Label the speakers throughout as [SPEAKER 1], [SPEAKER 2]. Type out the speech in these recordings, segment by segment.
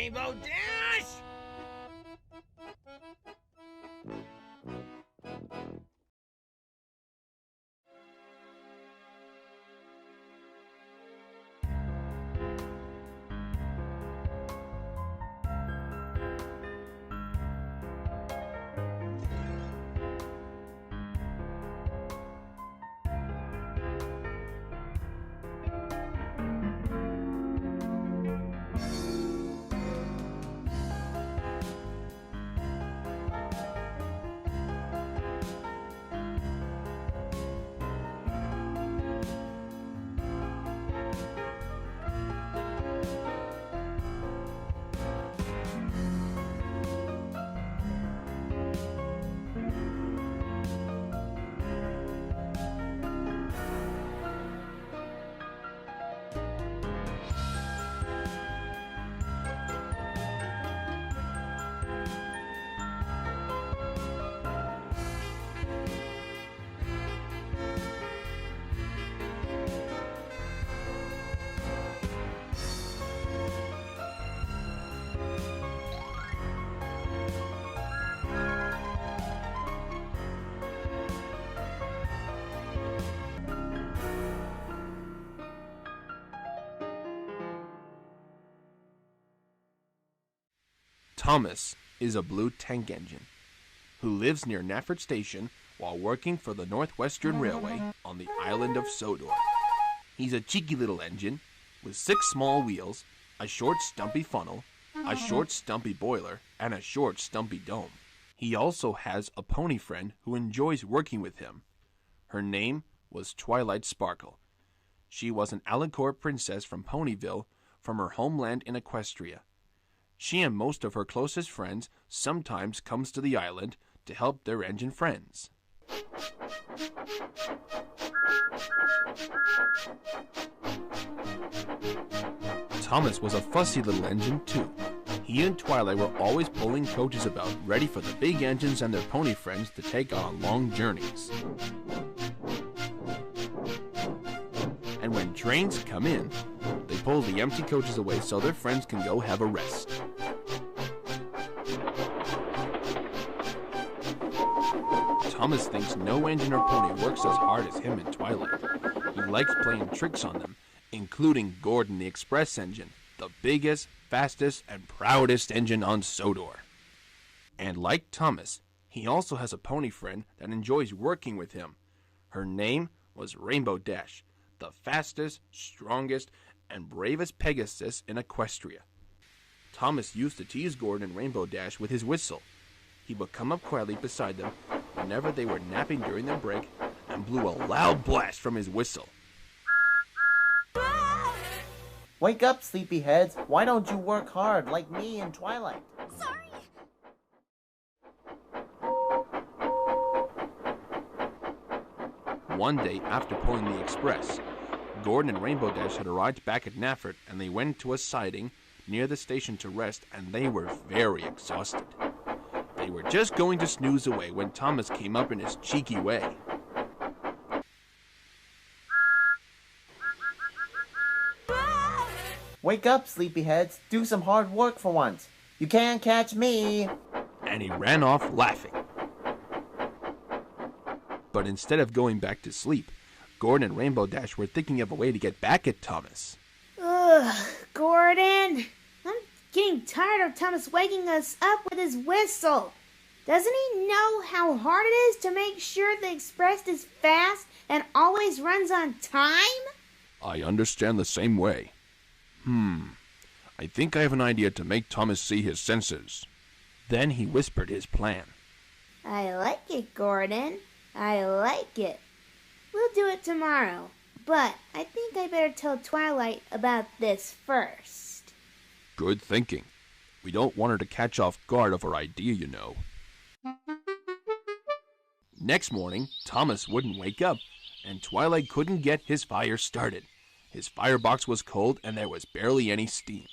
[SPEAKER 1] Rainbow Dash!
[SPEAKER 2] Thomas is a blue tank engine who lives near Nafford Station while working for the Northwestern Railway on the island of Sodor. He's a cheeky little engine with 6 small wheels, a short stumpy funnel, a short stumpy boiler, and a short stumpy dome. He also has a pony friend who enjoys working with him. Her name was Twilight Sparkle. She was an Alicorp princess from Ponyville from her homeland in Equestria. She and most of her closest friends sometimes comes to the island to help their engine friends. Thomas was a fussy little engine too. He and Twilight were always pulling coaches about, ready for the big engines and their pony friends to take on long journeys. And when trains come in, they pull the empty coaches away so their friends can go have a rest. Thomas thinks no engine or pony works as hard as him and Twilight. He likes playing tricks on them, including Gordon the Express engine, the biggest, fastest, and proudest engine on Sodor. And like Thomas, he also has a pony friend that enjoys working with him. Her name was Rainbow Dash, the fastest, strongest, and bravest Pegasus in Equestria. Thomas used to tease Gordon and Rainbow Dash with his whistle. He would come up quietly beside them whenever they were napping during their break and blew a loud blast from his whistle.
[SPEAKER 3] Wake up, sleepyheads. Why don't you work hard like me and Twilight?
[SPEAKER 4] Sorry.
[SPEAKER 2] One day after pulling the express, Gordon and Rainbow Dash had arrived back at Nafford and they went to a siding near the station to rest, and they were very exhausted. They were just going to snooze away when Thomas came up in his cheeky way.
[SPEAKER 3] Wake up, sleepyheads. Do some hard work for once. You can't catch me.
[SPEAKER 2] And he ran off laughing. But instead of going back to sleep, Gordon and Rainbow Dash were thinking of a way to get back at Thomas.
[SPEAKER 4] Ugh, Gordon. I'm getting tired of Thomas waking us up with his whistle. Doesn't he know how hard it is to make sure the express is fast and always runs on time?
[SPEAKER 2] I understand the same way. I think I have an idea to make Thomas see his senses. Then he whispered his plan.
[SPEAKER 4] I like it, Gordon. I like it. We'll do it tomorrow. But I think I better tell Twilight about this first.
[SPEAKER 2] Good thinking. We don't want her to catch off guard of our idea, you know. Next morning, Thomas wouldn't wake up, and Twilight couldn't get his fire started. His firebox was cold, and there was barely any steam.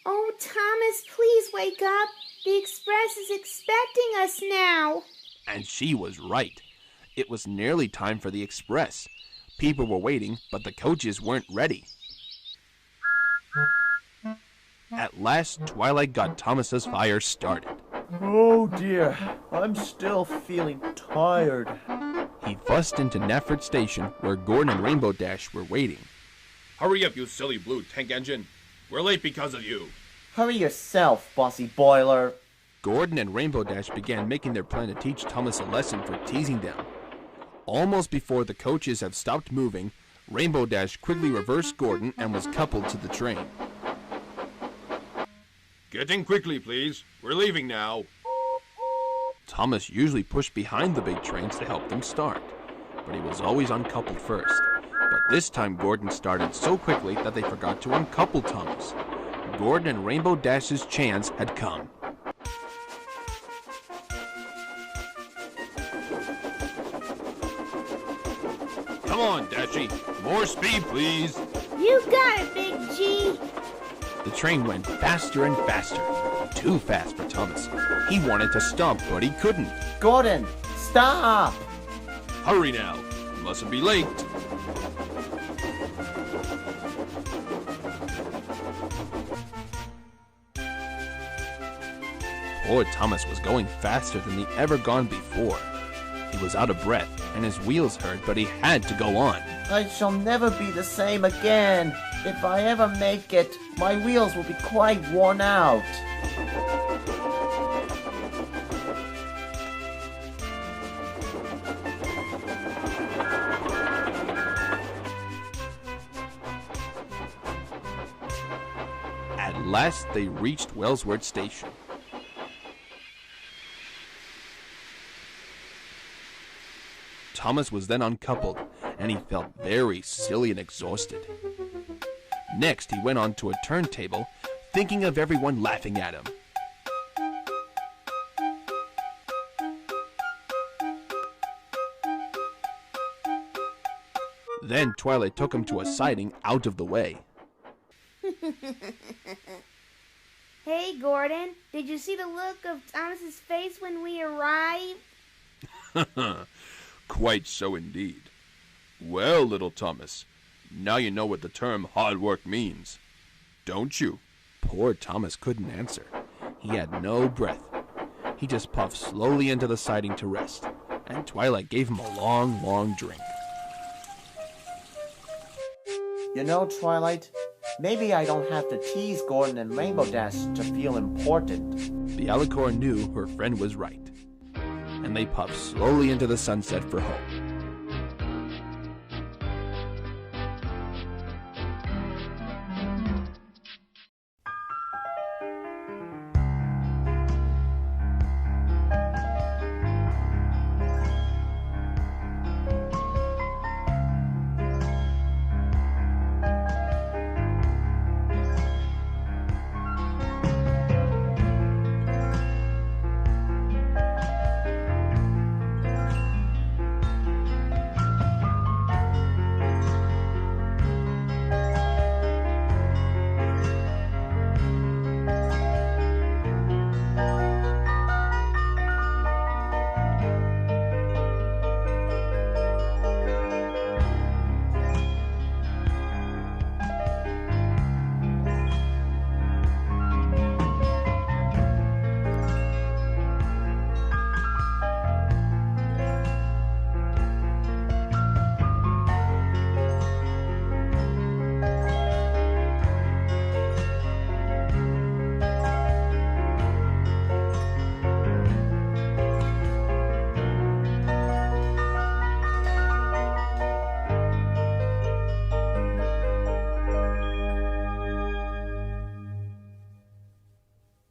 [SPEAKER 4] Oh, Thomas, please wake up. The express is expecting us now.
[SPEAKER 2] And she was right. It was nearly time for the express. People were waiting, but the coaches weren't ready. At last, Twilight got Thomas's fire started.
[SPEAKER 3] Oh dear, I'm still feeling tired.
[SPEAKER 2] He fussed into Nefert Station, where Gordon and Rainbow Dash were waiting.
[SPEAKER 1] Hurry up, you silly blue tank engine. We're late because of you.
[SPEAKER 3] Hurry yourself, bossy boiler.
[SPEAKER 2] Gordon and Rainbow Dash began making their plan to teach Thomas a lesson for teasing them. Almost before the coaches have stopped moving, Rainbow Dash quickly reversed Gordon and was coupled to the train.
[SPEAKER 1] Get in quickly, please. We're leaving now.
[SPEAKER 2] Thomas usually pushed behind the big trains to help them start, but he was always uncoupled first. But this time Gordon started so quickly that they forgot to uncouple Thomas. Gordon and Rainbow Dash's chance had come.
[SPEAKER 1] Come on, Dashy. More speed, please.
[SPEAKER 4] You got it, Big G.
[SPEAKER 2] The train went faster and faster. Too fast for Thomas. He wanted to stop, but he couldn't.
[SPEAKER 3] Gordon, stop!
[SPEAKER 1] Hurry now. You mustn't be late.
[SPEAKER 2] Poor Thomas was going faster than he'd ever gone before. He was out of breath, and his wheels hurt, but he had to go on.
[SPEAKER 3] I shall never be the same again. If I ever make it, my wheels will be quite worn out.
[SPEAKER 2] At last, they reached Wellsworth Station. Thomas was then uncoupled, and he felt very silly and exhausted. Next, he went on to a turntable, thinking of everyone laughing at him. Then Twilight took him to a siding out of the way.
[SPEAKER 4] Hey, Gordon, did you see the look of Thomas's face when we arrived?
[SPEAKER 1] Quite so indeed. Well, little Thomas, now you know what the term hard work means, don't you?
[SPEAKER 2] Poor Thomas couldn't answer. He had no breath. He just puffed slowly into the siding to rest, and Twilight gave him a long, long drink.
[SPEAKER 3] You know, Twilight, maybe I don't have to tease Gordon and Rainbow Dash to feel important.
[SPEAKER 2] The Alicorn knew her friend was right, and they puffed slowly into the sunset for home.